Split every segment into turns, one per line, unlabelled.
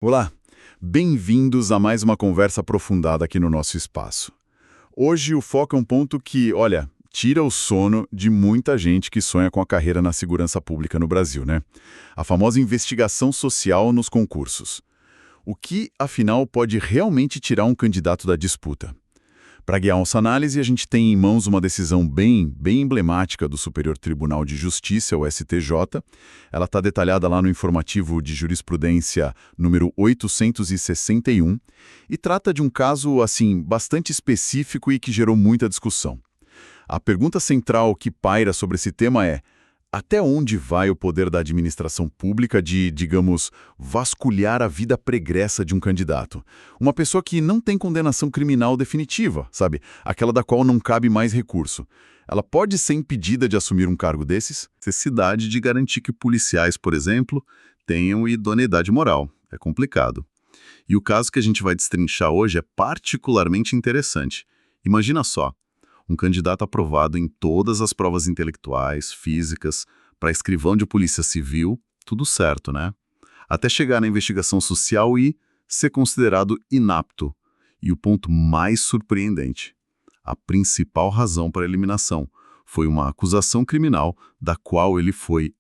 Olá, bem-vindos a mais uma conversa aprofundada aqui no nosso espaço. Hoje o foco é um ponto que, olha, tira o sono de muita gente que sonha com a carreira na segurança pública no Brasil, né? A famosa investigação social nos concursos. O que, afinal, pode realmente tirar um candidato da disputa? Para guiar nossa análise, a gente tem em mãos uma decisão bem emblemática do Superior Tribunal de Justiça, o STJ. Ela está detalhada lá no informativo de jurisprudência número 861 e trata de um caso, assim, bastante específico e que gerou muita discussão. A pergunta central que paira sobre esse tema é: até onde vai o poder da administração pública de, digamos, vasculhar a vida pregressa de um candidato? Uma pessoa que não tem condenação criminal definitiva, sabe? Aquela da qual não cabe mais recurso. Ela pode ser impedida de assumir um cargo desses? Necessidade de garantir que policiais, por exemplo, tenham idoneidade moral. É complicado. E o caso que a gente vai destrinchar hoje é particularmente interessante. Imagina só. Um candidato aprovado em todas as provas intelectuais, físicas, para escrivão de polícia civil, tudo certo, né? Até chegar na investigação social e ser considerado inapto. E o ponto mais surpreendente: a principal razão para a eliminação foi uma acusação criminal da qual ele foi,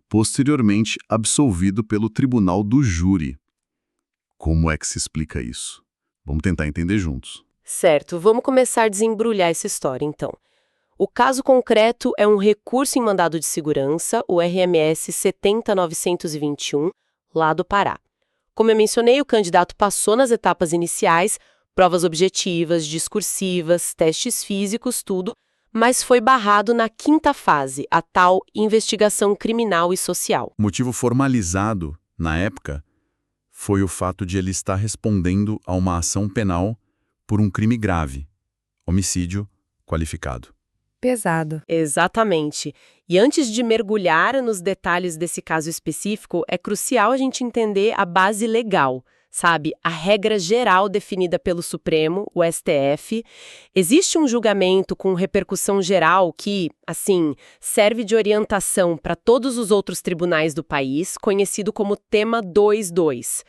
posteriormente absolvido pelo tribunal do júri. Como é que se explica isso? Vamos tentar entender juntos.
Certo, vamos começar a desembrulhar essa história, então. O caso concreto é um recurso em mandado de segurança, o RMS 70921, lá do Pará. Como eu mencionei, o candidato passou nas etapas iniciais, provas objetivas, discursivas, testes físicos, tudo, mas foi barrado na quinta fase, a tal investigação criminal e social.
O motivo formalizado, na época, foi o fato de ele estar respondendo a uma ação penal por um crime grave, homicídio qualificado.
Pesado.
Exatamente. E antes de mergulhar nos detalhes desse caso específico, é crucial a gente entender a base legal, sabe? A regra geral definida pelo Supremo, o STF. Existe um julgamento com repercussão geral que, assim, serve de orientação para todos os outros tribunais do país, conhecido como Tema 22.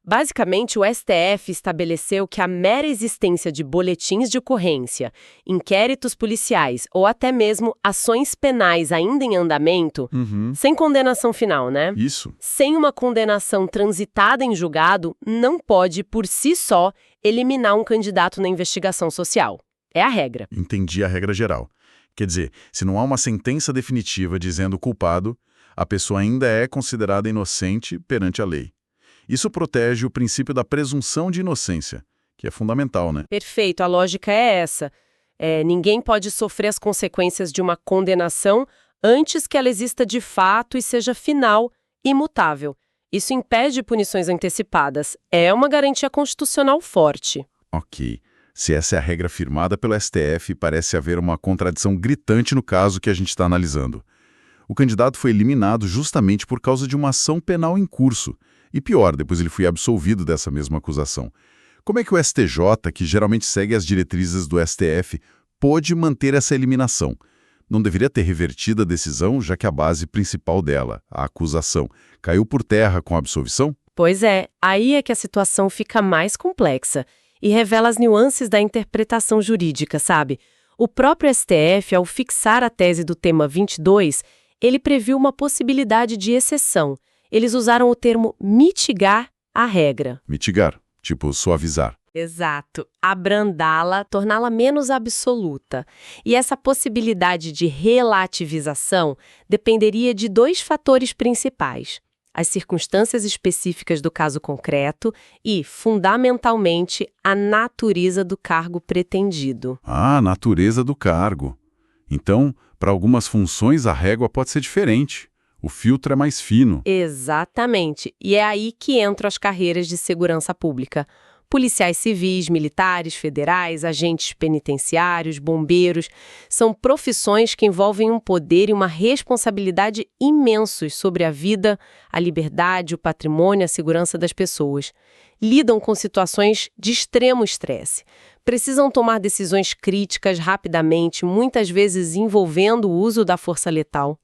Basicamente, o STF estabeleceu que a mera existência de boletins de ocorrência, inquéritos policiais ou até mesmo ações penais ainda em andamento, sem condenação final, né?
Isso.
Sem uma condenação transitada em julgado, não pode, por si só, eliminar um candidato na investigação social. É a regra.
Entendi a regra geral. Quer dizer, se não há uma sentença definitiva dizendo culpado, a pessoa ainda é considerada inocente perante a lei. Isso protege o princípio da presunção de inocência, que é fundamental, né?
Perfeito, a lógica é essa. Ninguém pode sofrer as consequências de uma condenação antes que ela exista de fato e seja final, imutável. Isso impede punições antecipadas. É uma garantia constitucional forte.
Ok. Se essa é a regra firmada pelo STF, parece haver uma contradição gritante no caso que a gente está analisando. O candidato foi eliminado justamente por causa de uma ação penal em curso. E pior, depois ele foi absolvido dessa mesma acusação. Como é que o STJ, que geralmente segue as diretrizes do STF, pôde manter essa eliminação? Não deveria ter revertido a decisão, já que a base principal dela, a acusação, caiu por terra com a absolvição?
Pois é, aí é que a situação fica mais complexa e revela as nuances da interpretação jurídica, sabe? O próprio STF, ao fixar a tese do tema 22, ele previu uma possibilidade de exceção. Eles usaram o termo mitigar a regra.
Mitigar, tipo suavizar.
Exato. Abrandá-la, torná-la menos absoluta. E essa possibilidade de relativização dependeria de dois fatores principais: as circunstâncias específicas do caso concreto e, fundamentalmente, a natureza do cargo pretendido.
Ah, a natureza do cargo. Então, para algumas funções a régua pode ser diferente. O filtro é mais fino.
Exatamente. E é aí que entram as carreiras de segurança pública. Policiais civis, militares, federais, agentes penitenciários, bombeiros, são profissões que envolvem um poder e uma responsabilidade imensos sobre a vida, a liberdade, o patrimônio e a segurança das pessoas. Lidam com situações de extremo estresse. Precisam tomar decisões críticas rapidamente, muitas vezes envolvendo o uso da força letal.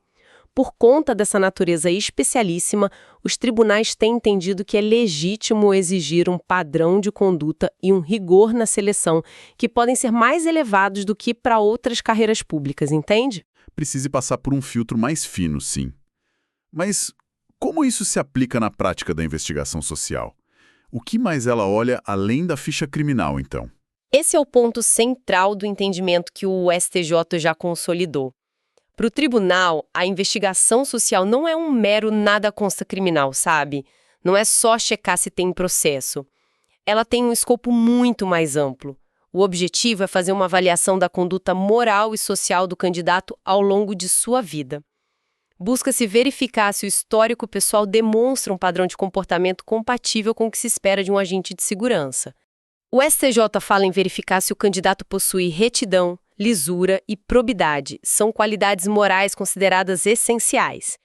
Por conta dessa natureza especialíssima, os tribunais têm entendido que é legítimo exigir um padrão de conduta e um rigor na seleção que podem ser mais elevados do que para outras carreiras públicas, entende?
Precise passar por um filtro mais fino, sim. Mas como isso se aplica na prática da investigação social? O que mais ela olha além da ficha criminal, então?
Esse é o ponto central do entendimento que o STJ já consolidou. Para o tribunal, a investigação social não é um mero nada consta criminal, sabe? Não é só checar se tem processo. Ela tem um escopo muito mais amplo. O objetivo é fazer uma avaliação da conduta moral e social do candidato ao longo de sua vida. Busca-se verificar se o histórico pessoal demonstra um padrão de comportamento compatível com o que se espera de um agente de segurança. O STJ fala em verificar se o candidato possui retidão, lisura e probidade. São qualidades morais consideradas essenciais.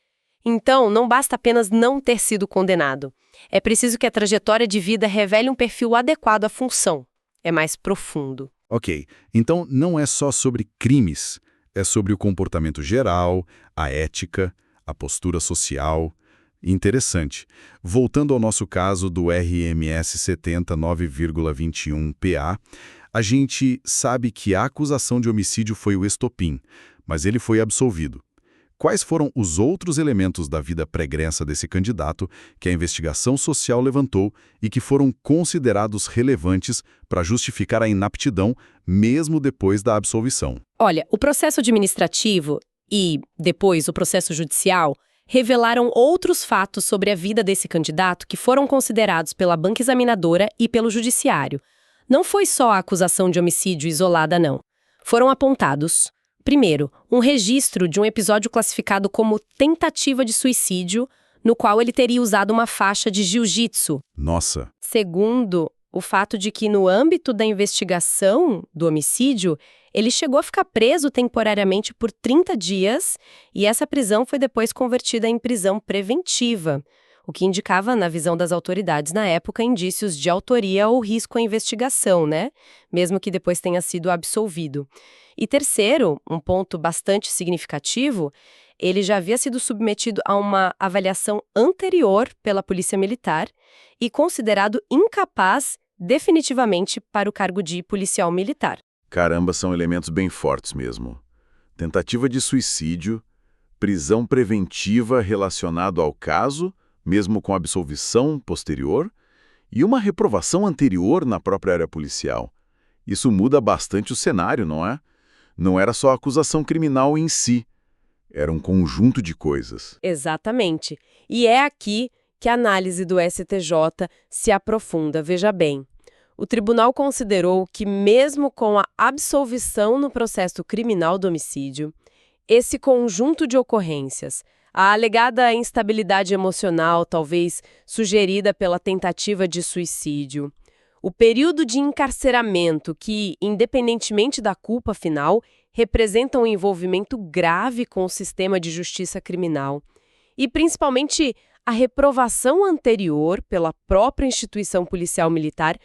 Então, não basta apenas não ter sido condenado. É preciso que a trajetória de vida revele um perfil adequado à função. É mais profundo.
Ok, então não é só sobre crimes, é sobre o comportamento geral, a ética, a postura social. Interessante. Voltando ao nosso caso do RMS 70 9,21 PA, a gente sabe que a acusação de homicídio foi o estopim, mas ele foi absolvido. Quais foram os outros elementos da vida pregressa desse candidato que a investigação social levantou e que foram considerados relevantes para justificar a inaptidão mesmo depois da absolvição?
Olha, o processo administrativo e, depois, o processo judicial revelaram outros fatos sobre a vida desse candidato que foram considerados pela banca examinadora e pelo judiciário. Não foi só a acusação de homicídio isolada, não. Foram apontados, primeiro, um registro de um episódio classificado como tentativa de suicídio, no qual ele teria usado uma faixa de jiu-jitsu.
Nossa!
Segundo, o fato de que, no âmbito da investigação do homicídio, ele chegou a ficar preso temporariamente por 30 dias e essa prisão foi depois convertida em prisão preventiva, o que indicava, na visão das autoridades na época, indícios de autoria ou risco à investigação, né? Mesmo que depois tenha sido absolvido. E terceiro, um ponto bastante significativo, ele já havia sido submetido a uma avaliação anterior pela Polícia Militar e considerado incapaz definitivamente para o cargo de policial militar.
Caramba, são elementos bem fortes mesmo. Tentativa de suicídio, prisão preventiva relacionado ao caso, mesmo com absolvição posterior, e uma reprovação anterior na própria área policial. Isso muda bastante o cenário, não é? Não era só a acusação criminal em si, era um conjunto de coisas.
Exatamente. E é aqui que a análise do STJ se aprofunda, veja bem. O tribunal considerou que, mesmo com a absolvição no processo criminal do homicídio, esse conjunto de ocorrências, a alegada instabilidade emocional, talvez sugerida pela tentativa de suicídio, o período de encarceramento que, independentemente da culpa final, representa um envolvimento grave com o sistema de justiça criminal, e principalmente a reprovação anterior pela própria instituição policial militar,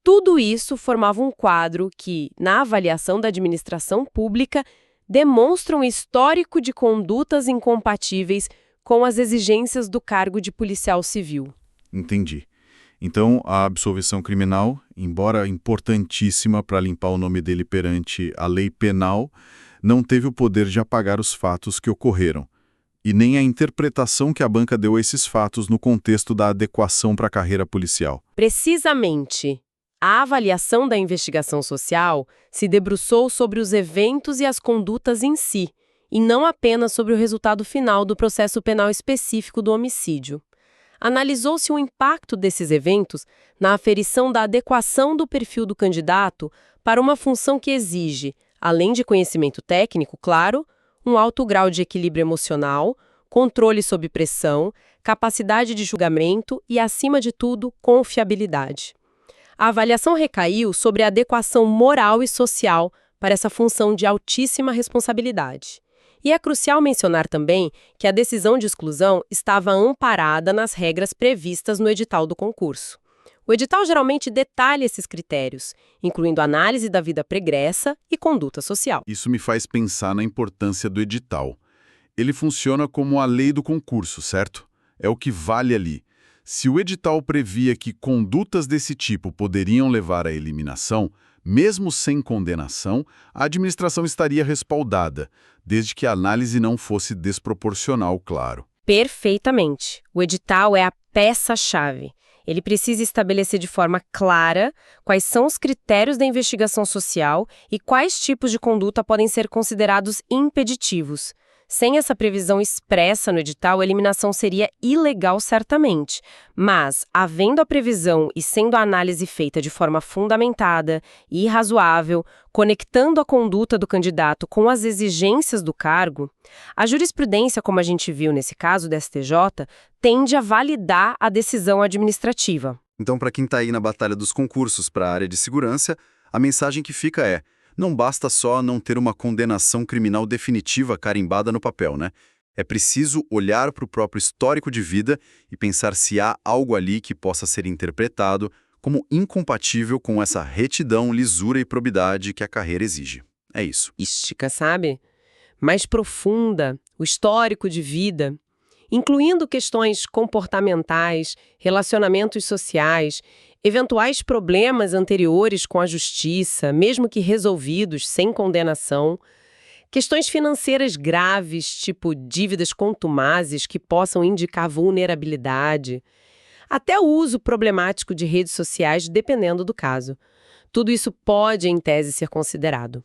tudo isso formava um quadro que, na avaliação da administração pública, demonstra um histórico de condutas incompatíveis com as exigências do cargo de policial civil.
Entendi. Então, a absolvição criminal, embora importantíssima para limpar o nome dele perante a lei penal, não teve o poder de apagar os fatos que ocorreram, e nem a interpretação que a banca deu a esses fatos no contexto da adequação para a carreira policial.
Precisamente. A avaliação da investigação social se debruçou sobre os eventos e as condutas em si, e não apenas sobre o resultado final do processo penal específico do homicídio. Analisou-se o impacto desses eventos na aferição da adequação do perfil do candidato para uma função que exige, além de conhecimento técnico, claro, um alto grau de equilíbrio emocional, controle sob pressão, capacidade de julgamento e, acima de tudo, confiabilidade. A avaliação recaiu sobre a adequação moral e social para essa função de altíssima responsabilidade. E é crucial mencionar também que a decisão de exclusão estava amparada nas regras previstas no edital do concurso. O edital geralmente detalha esses critérios, incluindo análise da vida pregressa e conduta social.
Isso me faz pensar na importância do edital. Ele funciona como a lei do concurso, certo? É o que vale ali. Se o edital previa que condutas desse tipo poderiam levar à eliminação, mesmo sem condenação, a administração estaria respaldada, desde que a análise não fosse desproporcional, claro.
Perfeitamente. O edital é a peça-chave. Ele precisa estabelecer de forma clara quais são os critérios da investigação social e quais tipos de conduta podem ser considerados impeditivos. Sem essa previsão expressa no edital, a eliminação seria ilegal certamente. Mas, havendo a previsão e sendo a análise feita de forma fundamentada e razoável, conectando a conduta do candidato com as exigências do cargo, a jurisprudência, como a gente viu nesse caso do STJ, tende a validar a decisão administrativa.
Então, para quem está aí na batalha dos concursos para a área de segurança, a mensagem que fica é: não basta só não ter uma condenação criminal definitiva carimbada no papel, né? É preciso olhar para o próprio histórico de vida e pensar se há algo ali que possa ser interpretado como incompatível com essa retidão, lisura e probidade que a carreira exige. É isso.
Mística, sabe? Mais profunda, o histórico de vida, incluindo questões comportamentais, relacionamentos sociais, eventuais problemas anteriores com a justiça, mesmo que resolvidos sem condenação, questões financeiras graves, tipo dívidas contumazes que possam indicar vulnerabilidade, até o uso problemático de redes sociais, dependendo do caso. Tudo isso pode, em tese, ser considerado.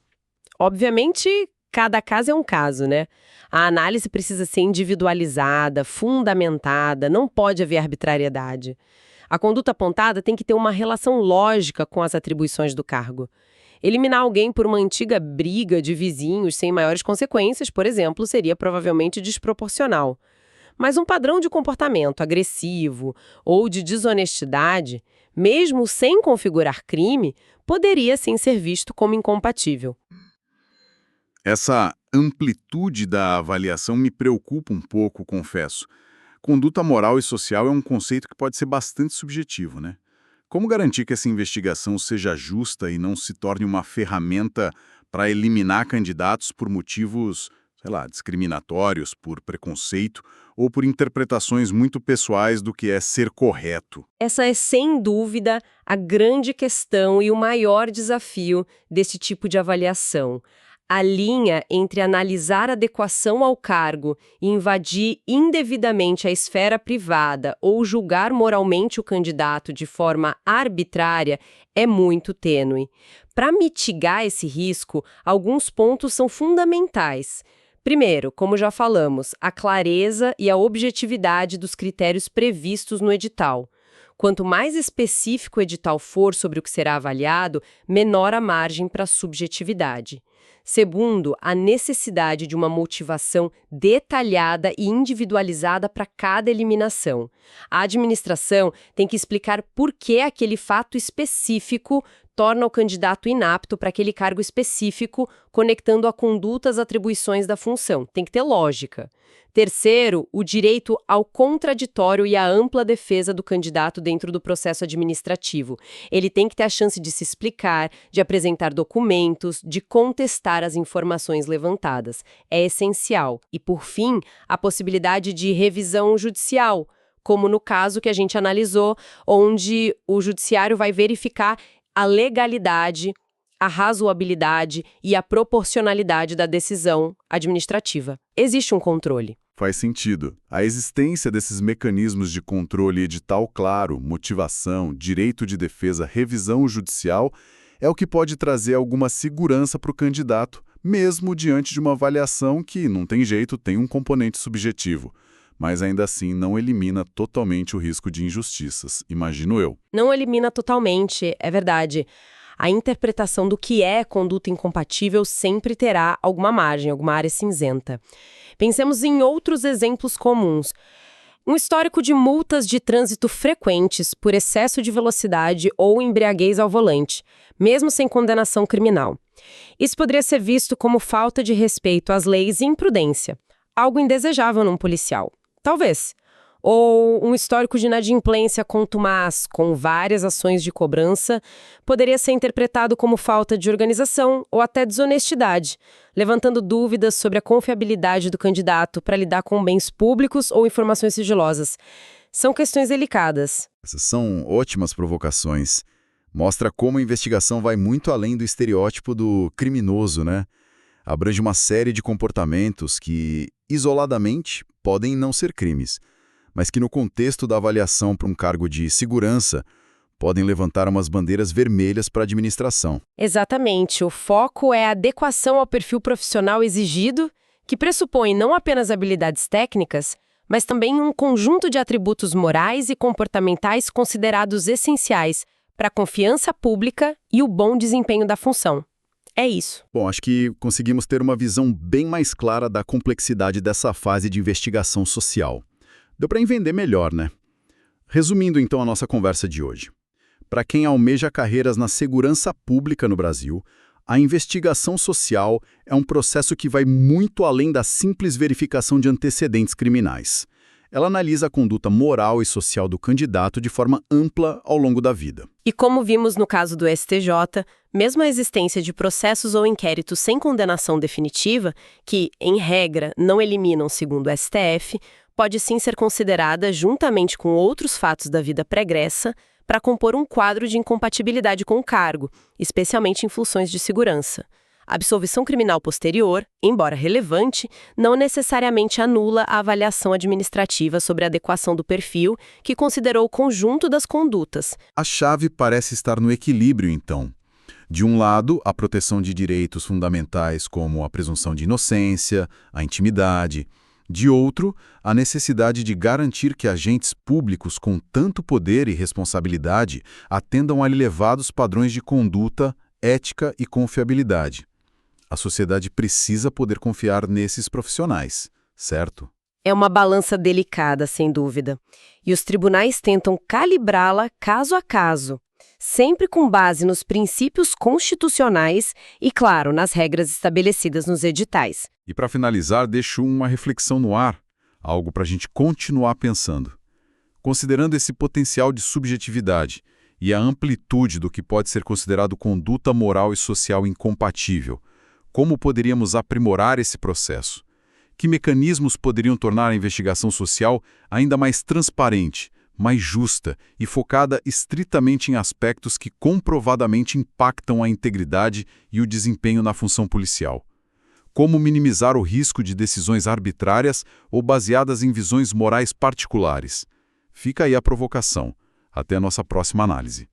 Obviamente, cada caso é um caso, né? A análise precisa ser individualizada, fundamentada, não pode haver arbitrariedade. A conduta apontada tem que ter uma relação lógica com as atribuições do cargo. Eliminar alguém por uma antiga briga de vizinhos sem maiores consequências, por exemplo, seria provavelmente desproporcional. Mas um padrão de comportamento agressivo ou de desonestidade, mesmo sem configurar crime, poderia sim ser visto como incompatível.
Essa amplitude da avaliação me preocupa um pouco, confesso. Conduta moral e social é um conceito que pode ser bastante subjetivo, né? Como garantir que essa investigação seja justa e não se torne uma ferramenta para eliminar candidatos por motivos, sei lá, discriminatórios, por preconceito ou por interpretações muito pessoais do que é ser correto?
Essa é, sem dúvida, a grande questão e o maior desafio desse tipo de avaliação. A linha entre analisar adequação ao cargo e invadir indevidamente a esfera privada ou julgar moralmente o candidato de forma arbitrária é muito tênue. Para mitigar esse risco, alguns pontos são fundamentais. Primeiro, como já falamos, a clareza e a objetividade dos critérios previstos no edital. Quanto mais específico o edital for sobre o que será avaliado, menor a margem para subjetividade. Segundo, a necessidade de uma motivação detalhada e individualizada para cada eliminação. A administração tem que explicar por que aquele fato específico torna o candidato inapto para aquele cargo específico, conectando a conduta às atribuições da função. Tem que ter lógica. Terceiro, o direito ao contraditório e à ampla defesa do candidato dentro do processo administrativo. Ele tem que ter a chance de se explicar, de apresentar documentos, de contestar as informações levantadas. É essencial. E, por fim, a possibilidade de revisão judicial, como no caso que a gente analisou, onde o judiciário vai verificar a legalidade, a razoabilidade e a proporcionalidade da decisão administrativa. Existe um controle.
Faz sentido. A existência desses mecanismos de controle edital claro, motivação, direito de defesa, revisão judicial, é o que pode trazer alguma segurança para o candidato, mesmo diante de uma avaliação que, não tem jeito, tem um componente subjetivo. Mas ainda assim não elimina totalmente o risco de injustiças, imagino eu.
Não elimina totalmente, é verdade. A interpretação do que é conduta incompatível sempre terá alguma margem, alguma área cinzenta. Pensemos em outros exemplos comuns. Um histórico de multas de trânsito frequentes por excesso de velocidade ou embriaguez ao volante, mesmo sem condenação criminal. Isso poderia ser visto como falta de respeito às leis e imprudência, algo indesejável num policial. Talvez. Ou um histórico de inadimplência contumaz, com várias ações de cobrança, poderia ser interpretado como falta de organização ou até desonestidade, levantando dúvidas sobre a confiabilidade do candidato para lidar com bens públicos ou informações sigilosas. São questões delicadas.
Essas são ótimas provocações. Mostra como a investigação vai muito além do estereótipo do criminoso, né? Abrange uma série de comportamentos que, isoladamente, podem não ser crimes, mas que no contexto da avaliação para um cargo de segurança, podem levantar umas bandeiras vermelhas para a administração.
Exatamente. O foco é a adequação ao perfil profissional exigido, que pressupõe não apenas habilidades técnicas, mas também um conjunto de atributos morais e comportamentais considerados essenciais para a confiança pública e o bom desempenho da função. É isso.
Bom, acho que conseguimos ter uma visão bem mais clara da complexidade dessa fase de investigação social. Deu para entender melhor, né? Resumindo então a nossa conversa de hoje. Para quem almeja carreiras na segurança pública no Brasil, a investigação social é um processo que vai muito além da simples verificação de antecedentes criminais. Ela analisa a conduta moral e social do candidato de forma ampla ao longo da vida.
E como vimos no caso do STJ, mesmo a existência de processos ou inquéritos sem condenação definitiva, que, em regra, não eliminam segundo o STF, pode sim ser considerada, juntamente com outros fatos da vida pregressa, para compor um quadro de incompatibilidade com o cargo, especialmente em funções de segurança. A absolvição criminal posterior, embora relevante, não necessariamente anula a avaliação administrativa sobre a adequação do perfil, que considerou o conjunto das condutas.
A chave parece estar no equilíbrio, então. De um lado, a proteção de direitos fundamentais como a presunção de inocência, a intimidade. De outro, a necessidade de garantir que agentes públicos com tanto poder e responsabilidade atendam a elevados padrões de conduta, ética e confiabilidade. A sociedade precisa poder confiar nesses profissionais, certo?
É uma balança delicada, sem dúvida. E os tribunais tentam calibrá-la caso a caso, sempre com base nos princípios constitucionais e, claro, nas regras estabelecidas nos editais.
E para finalizar, deixo uma reflexão no ar, algo para a gente continuar pensando. Considerando esse potencial de subjetividade e a amplitude do que pode ser considerado conduta moral e social incompatível, como poderíamos aprimorar esse processo? Que mecanismos poderiam tornar a investigação social ainda mais transparente, mais justa e focada estritamente em aspectos que comprovadamente impactam a integridade e o desempenho na função policial? Como minimizar o risco de decisões arbitrárias ou baseadas em visões morais particulares? Fica aí a provocação. Até a nossa próxima análise.